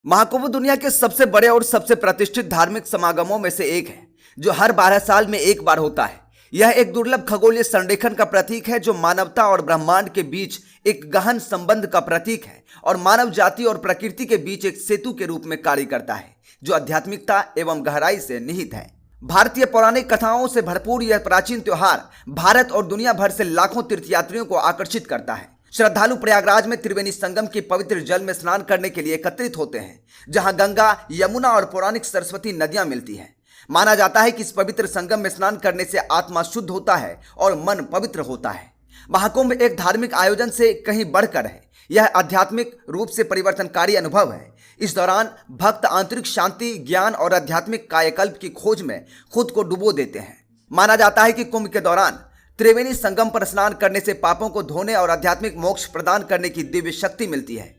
महाकुंभ दुनिया के सबसे बड़े और सबसे प्रतिष्ठित धार्मिक समागमों में से एक है, जो हर 12 साल में एक बार होता है। यह एक दुर्लभ खगोलीय संरेखन का प्रतीक है, जो मानवता और ब्रह्मांड के बीच एक गहन संबंध का प्रतीक है और मानव जाति और प्रकृति के बीच एक सेतु के रूप में कार्य करता है, जो आध्यात्मिकता एवं गहराई से निहित है। भारतीय पौराणिक कथाओं से भरपूर यह प्राचीन त्योहार भारत और दुनिया भर से लाखों तीर्थयात्रियों को आकर्षित करता है। श्रद्धालु प्रयागराज में त्रिवेणी संगम के पवित्र जल में स्नान करने के लिए एकत्रित होते हैं, जहां गंगा, यमुना और पौराणिक सरस्वती नदियां मिलती हैं। माना जाता है कि इस पवित्र संगम में स्नान करने से आत्मा शुद्ध होता है और मन पवित्र होता है। महाकुंभ एक धार्मिक आयोजन से कहीं बढ़कर है। यह आध्यात्मिक रूप से परिवर्तनकारी अनुभव है। इस दौरान भक्त आंतरिक शांति, ज्ञान और आध्यात्मिक कायाकल्प की खोज में खुद को डुबो देते हैं। माना जाता है कि कुंभ के दौरान त्रिवेणी संगम पर स्नान करने से पापों को धोने और आध्यात्मिक मोक्ष प्रदान करने की दिव्य शक्ति मिलती है,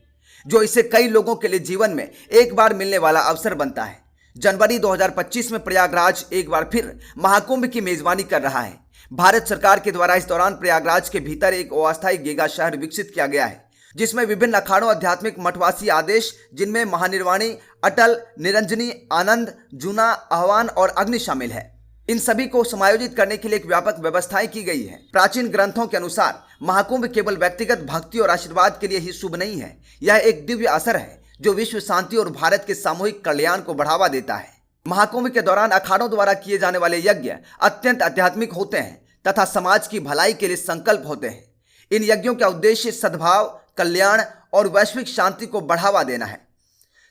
जो इसे कई लोगों के लिए जीवन में एक बार मिलने वाला अवसर बनता है। जनवरी 2025 में प्रयागराज एक बार फिर महाकुंभ की मेजबानी कर रहा है। भारत सरकार के द्वारा इस दौरान प्रयागराज के भीतर एक अस्थायी गीगा शहर विकसित किया गया है, जिसमें विभिन्न अखाड़ों, आध्यात्मिक मठवासी आदेश, जिनमें महानिर्वाणी, अटल, निरंजनी, आनंद, जूना, आह्वान और अग्नि शामिल है। इन सभी को समायोजित करने के लिए एक व्यापक व्यवस्थाएं की गई है। प्राचीन ग्रंथों के अनुसार महाकुंभ केवल व्यक्तिगत भक्ति और आशीर्वाद के लिए ही शुभ नहीं है। यह एक दिव्य असर है जो विश्व शांति और भारत के सामूहिक कल्याण को बढ़ावा देता है। महाकुंभ के दौरान अखाड़ों द्वारा किए जाने वाले यज्ञ अत्यंत आध्यात्मिक होते हैं तथा समाज की भलाई के लिए संकल्प होते हैं। इन यज्ञों का उद्देश्य सद्भाव, कल्याण और वैश्विक शांति को बढ़ावा देना है।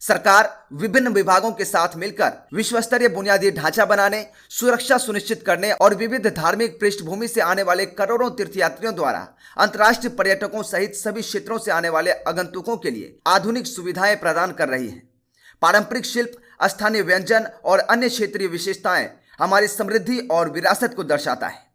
सरकार विभिन्न विभागों के साथ मिलकर विश्वस्तरीय बुनियादी ढांचा बनाने, सुरक्षा सुनिश्चित करने और विविध धार्मिक पृष्ठभूमि से आने वाले करोड़ों तीर्थयात्रियों द्वारा अंतर्राष्ट्रीय पर्यटकों सहित सभी क्षेत्रों से आने वाले आगंतुकों के लिए आधुनिक सुविधाएं प्रदान कर रही है। पारंपरिक शिल्प, स्थानीय व्यंजन और अन्य क्षेत्रीय विशेषताएं हमारी समृद्धि और विरासत को दर्शाता है।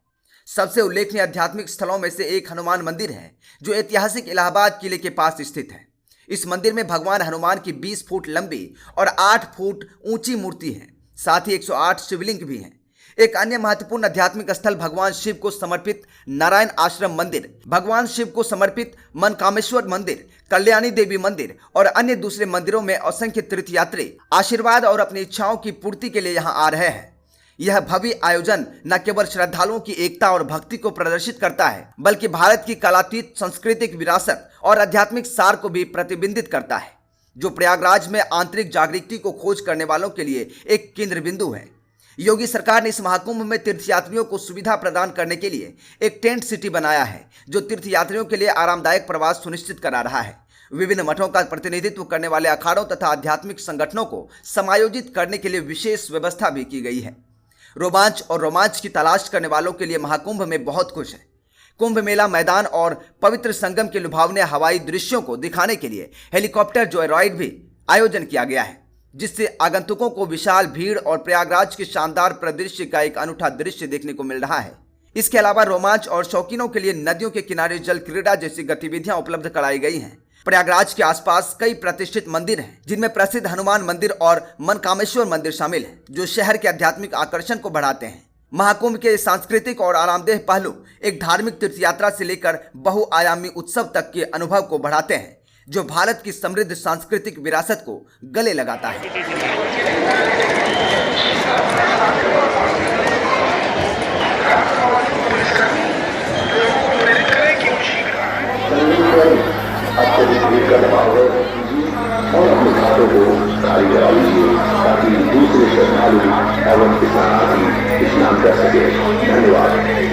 सबसे उल्लेखनीय आध्यात्मिक स्थलों में से एक हनुमान मंदिर है, जो ऐतिहासिक इलाहाबाद किले के पास स्थित है। इस मंदिर में भगवान हनुमान की 20 फुट लंबी और 8 फुट ऊंची मूर्ति है। साथ ही 108 शिवलिंग भी हैं। एक अन्य महत्वपूर्ण आध्यात्मिक स्थल भगवान शिव को समर्पित नारायण आश्रम मंदिर, भगवान शिव को समर्पित मनकामेश्वर मंदिर, कल्याणी देवी मंदिर और अन्य दूसरे मंदिरों में असंख्य तीर्थयात्री आशीर्वाद और अपनी इच्छाओं की पूर्ति के लिए यहाँ आ रहे हैं। यह भव्य आयोजन न केवल श्रद्धालुओं की एकता और भक्ति को प्रदर्शित करता है, बल्कि भारत की कलातीत सांस्कृतिक विरासत और आध्यात्मिक सार को भी प्रतिबिंबित करता है, जो प्रयागराज में आंतरिक जागृति को खोज करने वालों के लिए एक केंद्र बिंदु है। योगी सरकार ने इस महाकुंभ में तीर्थयात्रियों को सुविधा प्रदान करने के लिए एक टेंट सिटी बनाया है, जो तीर्थयात्रियों के लिए आरामदायक प्रवास सुनिश्चित करा रहा है। विभिन्न मठों का प्रतिनिधित्व करने वाले अखाड़ों तथा आध्यात्मिक संगठनों को समायोजित करने के लिए विशेष व्यवस्था भी की गई है। रोमांच और रोमांच की तलाश करने वालों के लिए महाकुंभ में बहुत कुछ है। कुंभ मेला मैदान और पवित्र संगम के लुभावने हवाई दृश्यों को दिखाने के लिए हेलीकॉप्टर जॉयराइड भी आयोजन किया गया है, जिससे आगंतुकों को विशाल भीड़ और प्रयागराज के शानदार परिदृश्य का एक अनूठा दृश्य देखने को मिल रहा है। इसके अलावा रोमांच और शौकीनों के लिए नदियों के किनारे जल क्रीड़ा जैसी गतिविधियां उपलब्ध कराई गई हैं। प्रयागराज के आसपास कई प्रतिष्ठित मंदिर हैं, जिनमें प्रसिद्ध हनुमान मंदिर और मनकामेश्वर मंदिर शामिल हैं, जो शहर के आध्यात्मिक आकर्षण को बढ़ाते हैं। महाकुंभ के सांस्कृतिक और आरामदेह पहलू एक धार्मिक तीर्थयात्रा से लेकर बहुआयामी उत्सव तक के अनुभव को बढ़ाते हैं, जो भारत की समृद्ध सांस्कृतिक विरासत को गले लगाता है। अत्यधिक भीड़ का दबाव है और अपने खातों को खाली करा लीजिए, ताकि दूसरे श्रद्धालु एवं किसान स्नान कर सके। धन्यवाद।